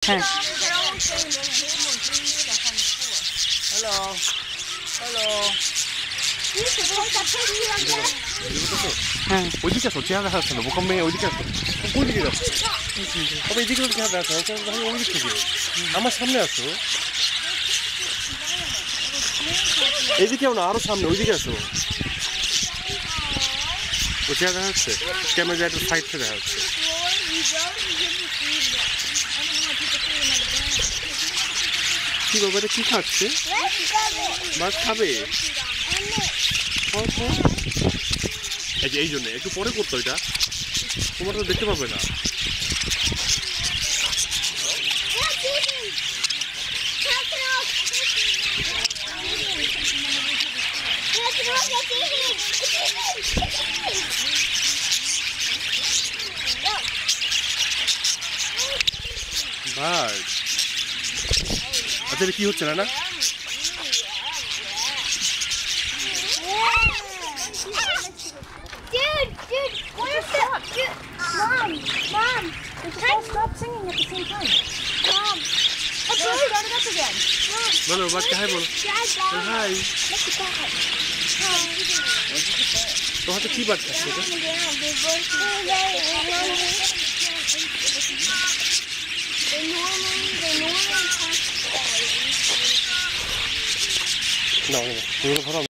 হ্যাঁ hello hello হ্যাঁ ওইদিকে আসো চেহারা দেখা যাচ্ছে না বোকা মেয়ে ওইদিকে আসো কোন দিকে যাচ্ছে তবে এইদিকে চেহারা দেখা যাচ্ছে ওই দিক থেকে আমার সামনে আসো এইদিকেও না আরো সামনে ওইদিকে আসো ও চেহারা দেখা যাচ্ছে ক্যামেরা একটা সাইড থেকে দেখা যাচ্ছে কি বাবা এটা কি খাচ্ছে মাছ খাবে এই যে এই জন্য একটু পরে করতো এটা তোমার তো দেখতে পাবে না বার্ড আচ্ছা এটা কি হচ্ছে না Dude, where's the... Dude, Mom, stop singing at the same time. Mom, let's start it up again. Mom. বলো বাচ্চা হাই বলো হাই Look at that. তো হাতে কি বাচ্চা সেটা না